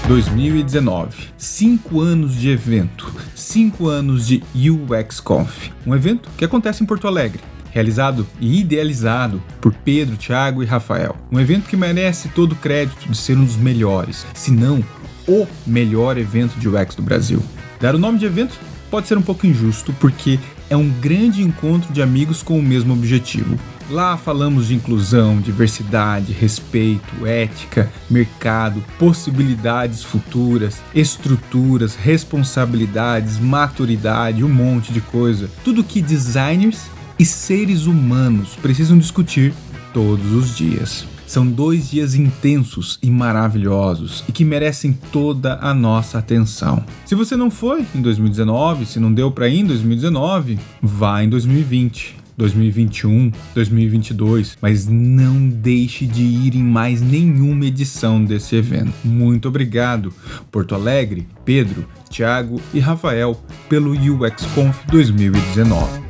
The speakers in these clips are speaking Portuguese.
2019, 5 anos de evento, 5 anos de UX Conf, um evento que acontece em Porto Alegre, realizado e idealizado por Pedro, Thiago e Rafael. Um evento que merece todo o crédito de ser um dos melhores, se não o melhor evento de UX do Brasil. Dar o nome de evento pode ser um pouco injusto, porque é um grande encontro de amigos com o mesmo objetivo. Lá falamos de inclusão, diversidade, respeito, ética, mercado, possibilidades futuras, estruturas, responsabilidades, maturidade, um monte de coisa. Tudo que designers e seres humanos precisam discutir todos os dias. São 2 dias intensos e maravilhosos e que merecem toda a nossa atenção. Se você não foi em 2019, se não deu para ir em 2019, vá em 2020. 2021, 2022, mas não deixe de ir em mais nenhuma edição desse evento. Muito obrigado, Porto Alegre, Pedro, Thiago e Rafael, pelo UX Conf 2019.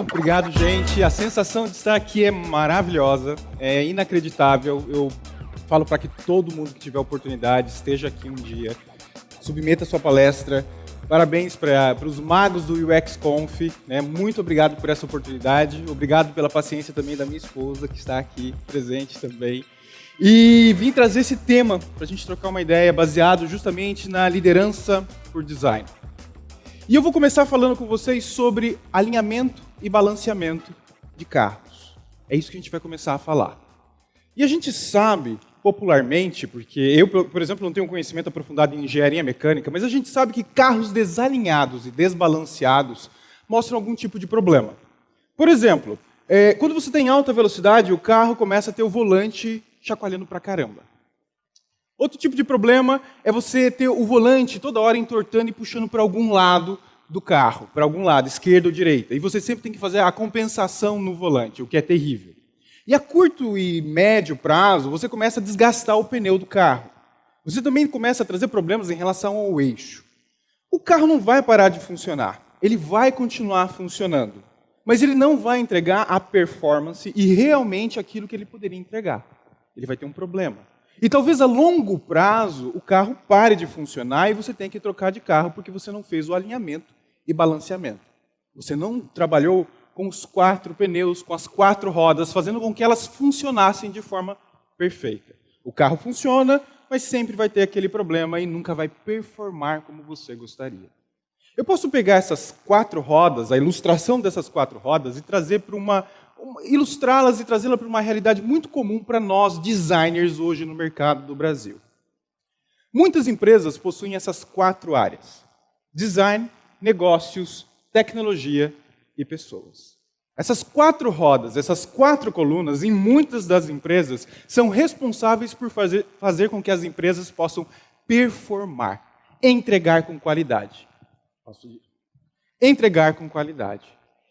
Obrigado, gente. A sensação de estar aqui é maravilhosa, é inacreditável. Eu falo para que todo mundo que tiver oportunidade esteja aqui um dia, submeta sua palestra. Parabéns para os magos do UX Conf, né? Muito obrigado por essa oportunidade. Obrigado pela paciência também da minha esposa, que está aqui presente também. E vim trazer esse tema para a gente trocar uma ideia baseado justamente na liderança por design. E eu vou começar falando com vocês sobre alinhamento e balanceamento de carros. É isso que a gente vai começar a falar. E a gente sabe, popularmente, porque eu, por exemplo, não tenho um conhecimento aprofundado em engenharia mecânica, mas a gente sabe que carros desalinhados e desbalanceados mostram algum tipo de problema. Por exemplo, quando você tem alta velocidade, o carro começa a ter o volante chacoalhando pra caramba. Outro tipo de problema é você ter o volante toda hora entortando e puxando para algum lado do carro, para algum lado, esquerda ou direita. E você sempre tem que fazer a compensação no volante, o que é terrível. E a curto e médio prazo, você começa a desgastar o pneu do carro. Você também começa a trazer problemas em relação ao eixo. O carro não vai parar de funcionar, ele vai continuar funcionando. Mas ele não vai entregar a performance e realmente aquilo que ele poderia entregar. Ele vai ter um problema. E talvez a longo prazo o carro pare de funcionar e você tenha que trocar de carro porque você não fez o alinhamento e balanceamento. Você não trabalhou com os 4 pneus, com as 4 rodas, fazendo com que elas funcionassem de forma perfeita. O carro funciona, mas sempre vai ter aquele problema e nunca vai performar como você gostaria. Eu posso pegar essas 4 rodas, a ilustração dessas 4 rodas, e trazer para ilustrá-las e trazê-la para uma realidade muito comum para nós, designers, hoje no mercado do Brasil. Muitas empresas possuem essas 4 áreas: design, negócios, tecnologia e pessoas. Essas 4 rodas, essas 4 colunas, em muitas das empresas, são responsáveis por fazer com que as empresas possam performar, entregar com qualidade. Entregar com qualidade.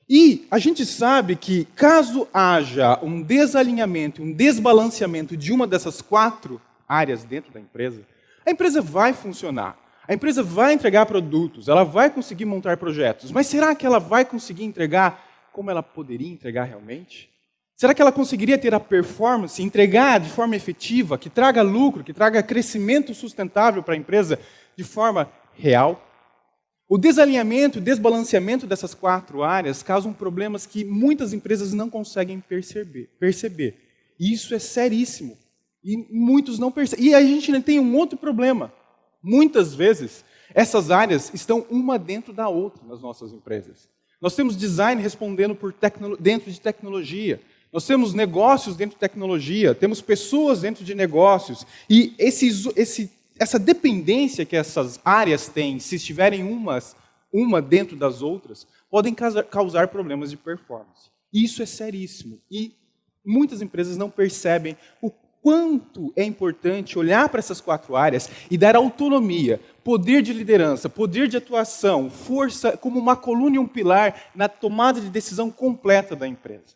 E a gente sabe que, caso haja um desalinhamento, um desbalanceamento de uma dessas 4 áreas dentro da empresa, a empresa vai funcionar. A empresa vai entregar produtos, ela vai conseguir montar projetos, mas será que ela vai conseguir entregar como ela poderia entregar realmente? Será que ela conseguiria ter a performance, entregar de forma efetiva, que traga lucro, que traga crescimento sustentável para a empresa de forma real? O desalinhamento e desbalanceamento dessas 4 áreas causam problemas que muitas empresas não conseguem perceber. E isso é seríssimo. E muitos não percebem. E a gente tem um outro problema. Muitas vezes, essas áreas estão uma dentro da outra nas nossas empresas. Nós temos design respondendo dentro de tecnologia. Nós temos negócios dentro de tecnologia. Temos pessoas dentro de negócios. E essa dependência que essas áreas têm, se estiverem uma dentro das outras, podem causar problemas de performance. E isso é seríssimo. E muitas empresas não percebem o quanto é importante olhar para essas 4 áreas e dar autonomia, poder de liderança, poder de atuação, força como uma coluna e um pilar na tomada de decisão completa da empresa.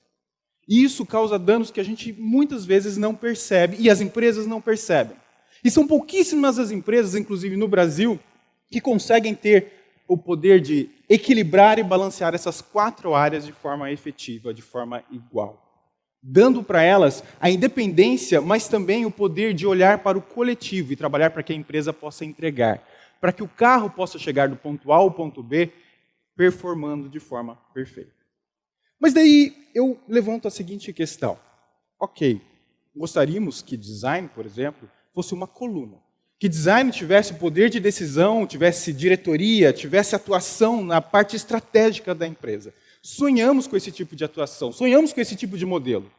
E isso causa danos que a gente muitas vezes não percebe e as empresas não percebem. E são pouquíssimas as empresas, inclusive no Brasil, que conseguem ter o poder de equilibrar e balancear essas 4 áreas de forma efetiva, de forma igual. Dando para elas a independência, mas também o poder de olhar para o coletivo e trabalhar para que a empresa possa entregar, para que o carro possa chegar do ponto A ao ponto B, performando de forma perfeita. Mas daí eu levanto a seguinte questão. Ok, gostaríamos que design, por exemplo, fosse uma coluna. Que design tivesse poder de decisão, tivesse diretoria, tivesse atuação na parte estratégica da empresa. Sonhamos com esse tipo de atuação, sonhamos com esse tipo de modelo.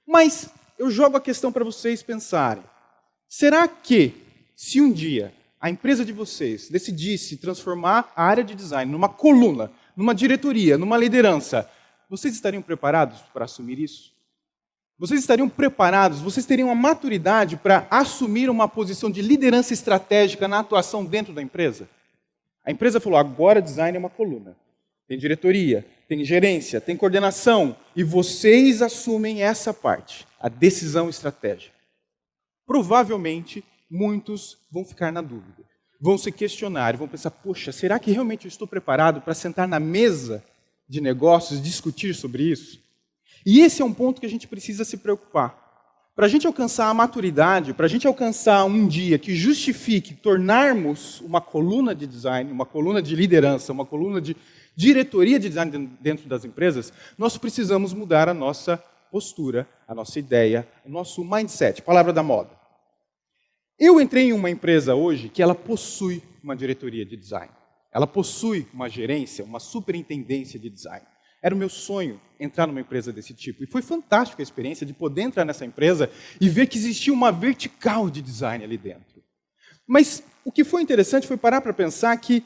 Mas eu jogo a questão para vocês pensarem. Será que, se um dia a empresa de vocês decidisse transformar a área de design numa coluna, numa diretoria, numa liderança, vocês estariam preparados para assumir isso? Vocês estariam preparados, vocês teriam a maturidade para assumir uma posição de liderança estratégica na atuação dentro da empresa? A empresa falou, agora design é uma coluna. Tem diretoria, tem gerência, tem coordenação, e vocês assumem essa parte, a decisão estratégica. Provavelmente, muitos vão ficar na dúvida, vão se questionar, vão pensar, poxa, será que realmente eu estou preparado para sentar na mesa de negócios e discutir sobre isso? E esse é um ponto que a gente precisa se preocupar. Para a gente alcançar a maturidade, para a gente alcançar um dia que justifique tornarmos uma coluna de design, uma coluna de liderança, uma coluna de diretoria de design dentro das empresas, nós precisamos mudar a nossa postura, a nossa ideia, o nosso mindset, palavra da moda. Eu entrei em uma empresa hoje que ela possui uma diretoria de design. Ela possui uma gerência, uma superintendência de design. Era o meu sonho entrar numa empresa desse tipo. E foi fantástica a experiência de poder entrar nessa empresa e ver que existia uma vertical de design ali dentro. Mas o que foi interessante foi parar para pensar que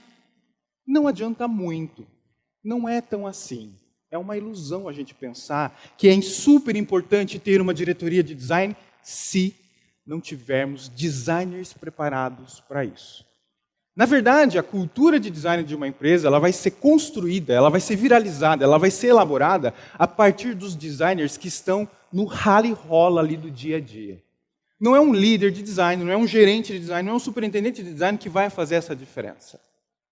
não adianta muito. Não é tão assim. É uma ilusão a gente pensar que é super importante ter uma diretoria de design se não tivermos designers preparados para isso. Na verdade, a cultura de design de uma empresa ela vai ser construída, ela vai ser viralizada, ela vai ser elaborada a partir dos designers que estão no rala e rola ali do dia a dia. Não é um líder de design, não é um gerente de design, não é um superintendente de design que vai fazer essa diferença.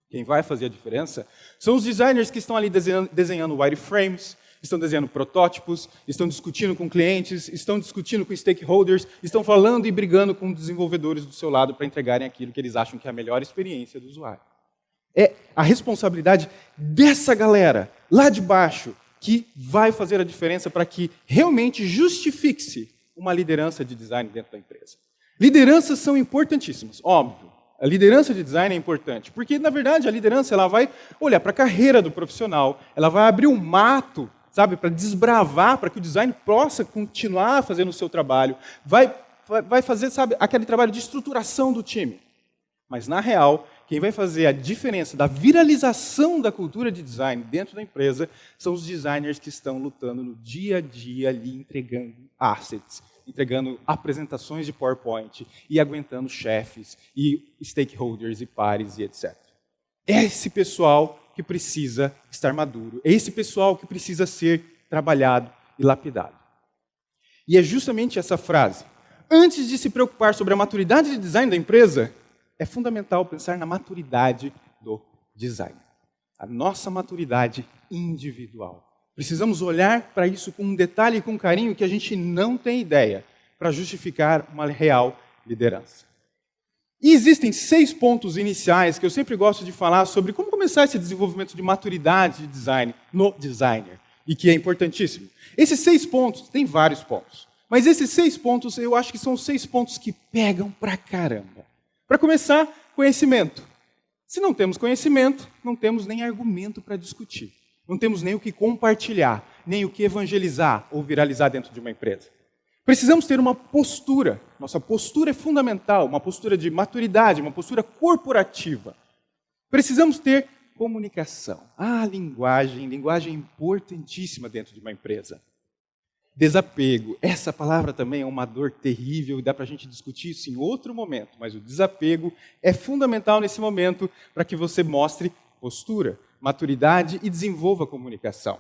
Quem vai fazer a diferença são os designers que estão ali desenhando wireframes, estão desenhando protótipos, estão discutindo com clientes, estão discutindo com stakeholders, estão falando e brigando com desenvolvedores do seu lado para entregarem aquilo que eles acham que é a melhor experiência do usuário. É a responsabilidade dessa galera, lá de baixo, que vai fazer a diferença para que realmente justifique-se uma liderança de design dentro da empresa. Lideranças são importantíssimas, óbvio. A liderança de design é importante, porque, na verdade, a liderança ela vai olhar para a carreira do profissional, ela vai abrir um mato, sabe, para desbravar, para que o design possa continuar fazendo o seu trabalho, vai fazer, sabe, aquele trabalho de estruturação do time. Mas, na real, quem vai fazer a diferença da viralização da cultura de design dentro da empresa são os designers que estão lutando no dia a dia ali, entregando assets, entregando apresentações de PowerPoint e aguentando chefes e stakeholders e pares e etc. É esse pessoal que precisa estar maduro, é esse pessoal que precisa ser trabalhado e lapidado. E é justamente essa frase. Antes de se preocupar sobre a maturidade de design da empresa, é fundamental pensar na maturidade do design. A nossa maturidade individual. Precisamos olhar para isso com um detalhe e com um carinho que a gente não tem ideia para justificar uma real liderança. E existem 6 pontos iniciais que eu sempre gosto de falar sobre como começar esse desenvolvimento de maturidade de design no designer, e que é importantíssimo. Esses 6 pontos, tem vários pontos, mas esses 6 pontos eu acho que são 6 pontos que pegam pra caramba. Para começar, conhecimento. Se não temos conhecimento, não temos nem argumento para discutir. Não temos nem o que compartilhar, nem o que evangelizar ou viralizar dentro de uma empresa. Precisamos ter uma postura. Nossa postura é fundamental, uma postura de maturidade, uma postura corporativa. Precisamos ter comunicação. Linguagem importantíssima dentro de uma empresa. Desapego. Essa palavra também é uma dor terrível e dá para a gente discutir isso em outro momento, mas o desapego é fundamental nesse momento para que você mostre postura, maturidade e desenvolva a comunicação.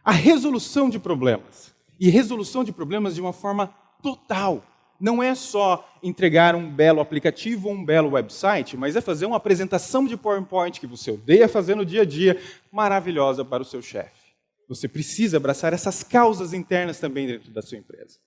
A resolução de problemas. E resolução de problemas de uma forma total. Não é só entregar um belo aplicativo ou um belo website, mas é fazer uma apresentação de PowerPoint que você odeia fazer no dia a dia, maravilhosa para o seu chefe. Você precisa abraçar essas causas internas também dentro da sua empresa.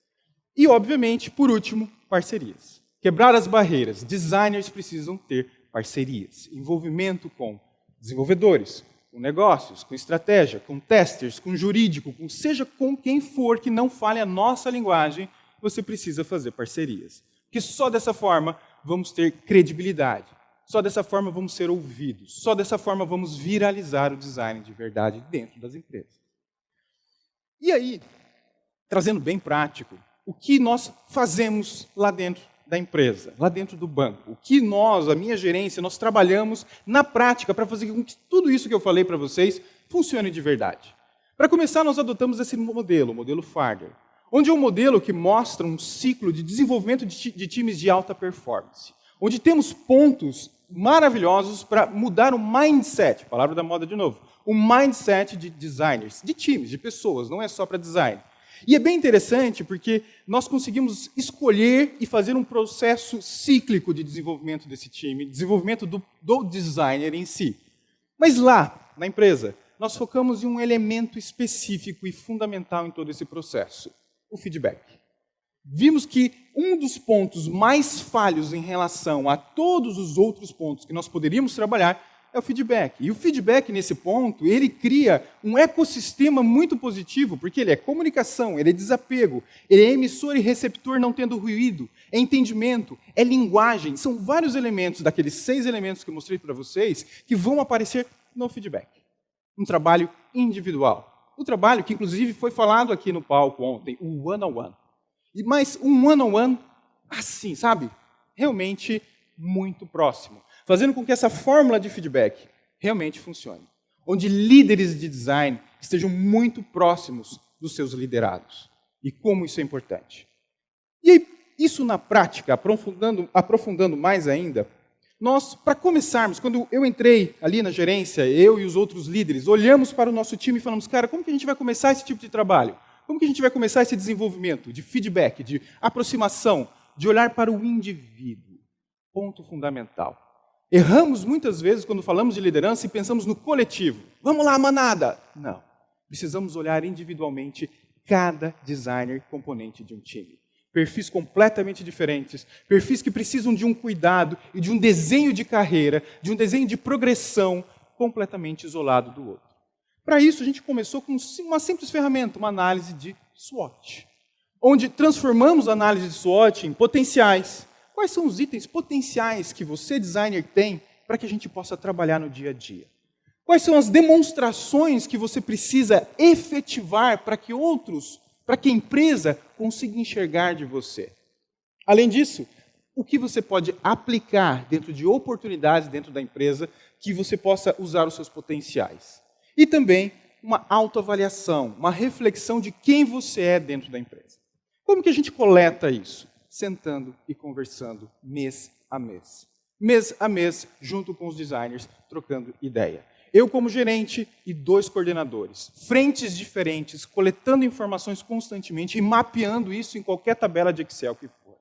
E, obviamente, por último, parcerias. Quebrar as barreiras. Designers precisam ter parcerias. Envolvimento com desenvolvedores, com negócios, com estratégia, com testers, com jurídico, seja com quem for que não fale a nossa linguagem, você precisa fazer parcerias. Porque só dessa forma vamos ter credibilidade. Só dessa forma vamos ser ouvidos. Só dessa forma vamos viralizar o design de verdade dentro das empresas. E aí, trazendo bem prático, o que nós fazemos lá dentro da empresa, lá dentro do banco? O que nós, a minha gerência, nós trabalhamos na prática para fazer com que tudo isso que eu falei para vocês funcione de verdade? Para começar, nós adotamos esse modelo, o modelo Farder, onde é um modelo que mostra um ciclo de desenvolvimento de times de alta performance, onde temos pontos maravilhosos para mudar o mindset, palavra da moda de novo, o mindset de designers, de times, de pessoas, não é só para design. E é bem interessante porque nós conseguimos escolher e fazer um processo cíclico de desenvolvimento desse time, desenvolvimento do designer em si. Mas lá, na empresa, nós focamos em um elemento específico e fundamental em todo esse processo, o feedback. Vimos que um dos pontos mais falhos em relação a todos os outros pontos que nós poderíamos trabalhar é o feedback. E o feedback, nesse ponto, ele cria um ecossistema muito positivo, porque ele é comunicação, ele é desapego, ele é emissor e receptor não tendo ruído, é entendimento, é linguagem. São vários elementos, daqueles 6 elementos que eu mostrei para vocês, que vão aparecer no feedback. Um trabalho individual. Um trabalho que, inclusive, foi falado aqui no palco ontem, o one-on-one. Mas um one-on-one assim, sabe? Realmente muito próximo. Fazendo com que essa fórmula de feedback realmente funcione. Onde líderes de design estejam muito próximos dos seus liderados. E como isso é importante. E aí, isso na prática, aprofundando mais ainda, nós, para começarmos, quando eu entrei ali na gerência, eu e os outros líderes, olhamos para o nosso time e falamos, cara, como que a gente vai começar esse tipo de trabalho? Como que a gente vai começar esse desenvolvimento de feedback, de aproximação, de olhar para o indivíduo? Ponto fundamental. Erramos muitas vezes quando falamos de liderança e pensamos no coletivo. Vamos lá, manada! Não. Precisamos olhar individualmente cada designer componente de um time. Perfis completamente diferentes, perfis que precisam de um cuidado e de um desenho de carreira, de um desenho de progressão completamente isolado do outro. Para isso, a gente começou com uma simples ferramenta, uma análise de SWOT, onde transformamos a análise de SWOT em potenciais. Quais são os itens potenciais que você, designer, tem para que a gente possa trabalhar no dia a dia? Quais são as demonstrações que você precisa efetivar para que a empresa consiga enxergar de você? Além disso, o que você pode aplicar dentro de oportunidades dentro da empresa que você possa usar os seus potenciais? E também uma autoavaliação, uma reflexão de quem você é dentro da empresa. Como que a gente coleta isso? Sentando e conversando mês a mês. Mês a mês, junto com os designers, trocando ideia. Eu como gerente e 2 coordenadores. Frentes diferentes, coletando informações constantemente e mapeando isso em qualquer tabela de Excel que for.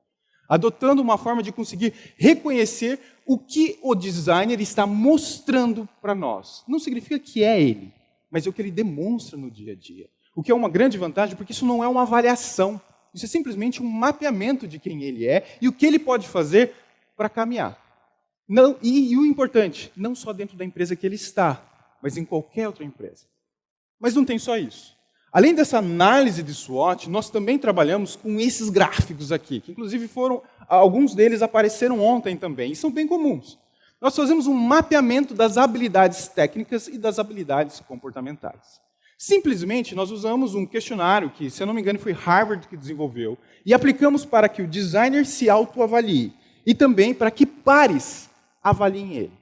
Adotando uma forma de conseguir reconhecer o que o designer está mostrando para nós. Não significa que é ele, mas é o que ele demonstra no dia a dia. O que é uma grande vantagem, porque isso não é uma avaliação. Isso é simplesmente um mapeamento de quem ele é e o que ele pode fazer para caminhar. Não, e o importante, não só dentro da empresa que ele está, mas em qualquer outra empresa. Mas não tem só isso. Além dessa análise de SWOT, nós também trabalhamos com esses gráficos aqui, que inclusive alguns deles apareceram ontem também, e são bem comuns. Nós fazemos um mapeamento das habilidades técnicas e das habilidades comportamentais. Simplesmente, nós usamos um questionário que, se eu não me engano, foi Harvard que desenvolveu, e aplicamos para que o designer se autoavalie, e também para que pares avaliem ele.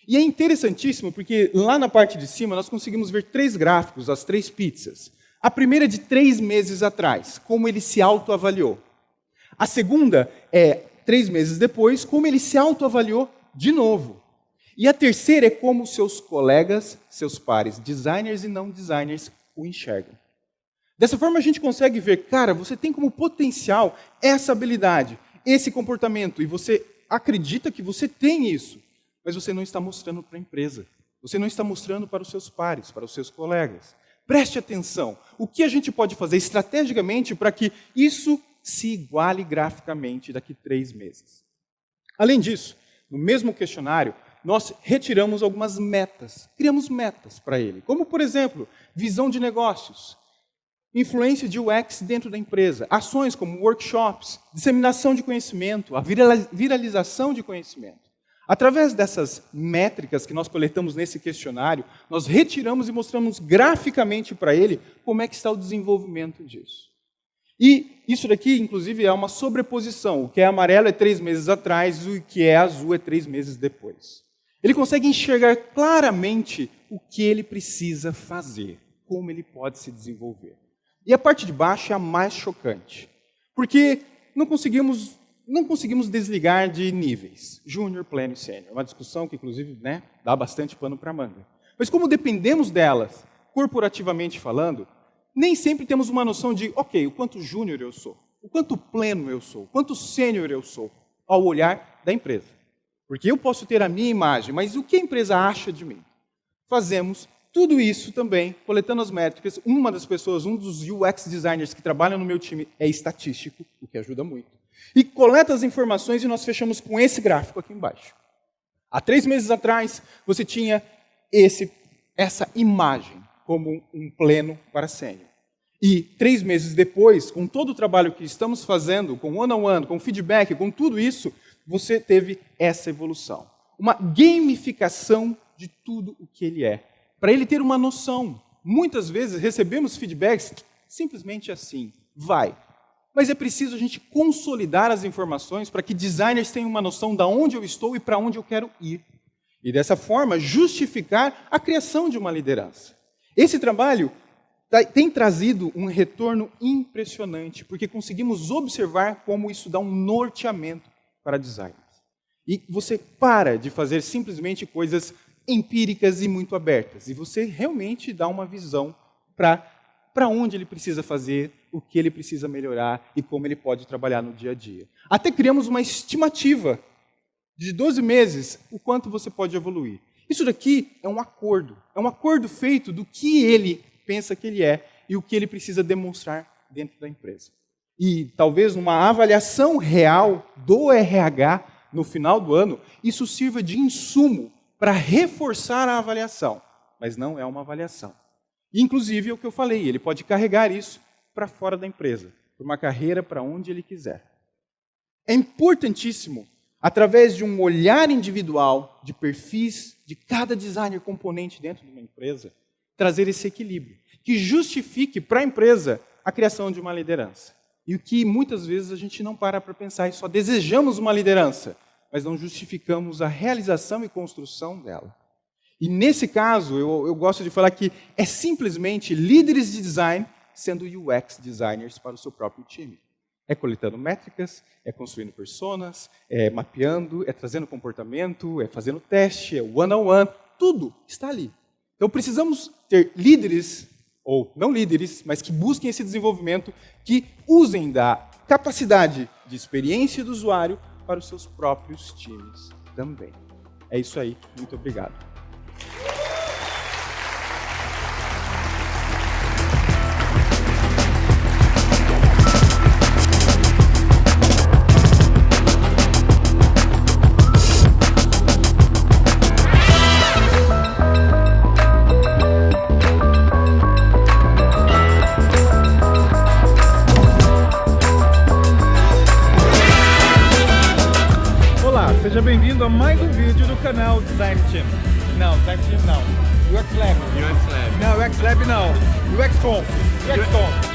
E é interessantíssimo, porque lá na parte de cima nós conseguimos ver 3 gráficos, as 3 pizzas. A primeira é de 3 meses atrás, como ele se autoavaliou. A segunda é 3 meses depois, como ele se autoavaliou de novo. E a terceira é como seus colegas, seus pares, designers e não designers, o enxergam. Dessa forma a gente consegue ver, cara, você tem como potencial essa habilidade, esse comportamento, e você acredita que você tem isso, mas você não está mostrando para a empresa. Você não está mostrando para os seus pares, para os seus colegas. Preste atenção. O que a gente pode fazer estrategicamente para que isso se iguale graficamente daqui 3 meses? Além disso, no mesmo questionário, nós retiramos algumas metas. Criamos metas para ele. Como, por exemplo, visão de negócios, influência de UX dentro da empresa, ações como workshops, disseminação de conhecimento, a viralização de conhecimento. Através dessas métricas que nós coletamos nesse questionário, nós retiramos e mostramos graficamente para ele como é que está o desenvolvimento disso. E isso daqui, inclusive, é uma sobreposição. O que é amarelo é 3 meses atrás, o que é azul é 3 meses depois. Ele consegue enxergar claramente o que ele precisa fazer, como ele pode se desenvolver. E a parte de baixo é a mais chocante, porque não conseguimos desligar de níveis, júnior, pleno e sênior. Uma discussão que, inclusive, dá bastante pano para manga. Mas como dependemos delas, corporativamente falando, nem sempre temos uma noção de, ok, o quanto júnior eu sou, o quanto pleno eu sou, o quanto sênior eu sou, ao olhar da empresa. Porque eu posso ter a minha imagem, mas o que a empresa acha de mim? Fazemos tudo isso também, coletando as métricas. Uma das pessoas, um dos UX designers que trabalham no meu time é estatístico, o que ajuda muito. E coleta as informações e nós fechamos com esse gráfico aqui embaixo. Há 3 meses atrás, você tinha essa imagem como um pleno para sênior. E 3 meses depois, com todo o trabalho que estamos fazendo, com one-on-one, com feedback, com tudo isso, você teve essa evolução. Uma gamificação de tudo o que ele é. Para ele ter uma noção. Muitas vezes recebemos feedbacks simplesmente assim, vai. Mas é preciso a gente consolidar as informações para que designers tenham uma noção de onde eu estou e para onde eu quero ir. E dessa forma, justificar a criação de uma liderança. Esse trabalho tem trazido um retorno impressionante, porque conseguimos observar como isso dá um norteamento para designers. E você para de fazer simplesmente coisas empíricas e muito abertas, e você realmente dá uma visão para onde ele precisa fazer, o que ele precisa melhorar e como ele pode trabalhar no dia a dia. Até criamos uma estimativa de 12 meses, o quanto você pode evoluir. Isso daqui é um acordo feito do que ele pensa que ele é e o que ele precisa demonstrar dentro da empresa. E talvez numa avaliação real do RH no final do ano, isso sirva de insumo para reforçar a avaliação, mas não é uma avaliação. Inclusive, é o que eu falei, ele pode carregar isso para fora da empresa, para uma carreira para onde ele quiser. É importantíssimo, através de um olhar individual de perfis de cada designer componente dentro de uma empresa, trazer esse equilíbrio, que justifique para a empresa a criação de uma liderança. E o que muitas vezes a gente não para pensar e só desejamos uma liderança, mas não justificamos a realização e construção dela. E nesse caso, eu gosto de falar que é simplesmente líderes de design sendo UX designers para o seu próprio time. É coletando métricas, é construindo personas, é mapeando, é trazendo comportamento, é fazendo teste, é one-on-one, tudo está ali. Então precisamos ter líderes, ou não líderes, mas que busquem esse desenvolvimento, que usem da capacidade de experiência do usuário para os seus próprios times também. É isso aí, muito obrigado. Seja bem-vindo a mais um vídeo do canal Design Team. Não, Design Team não. UX Lab. UX Lab. Não, UX Lab não. UX Conf. UX Conf.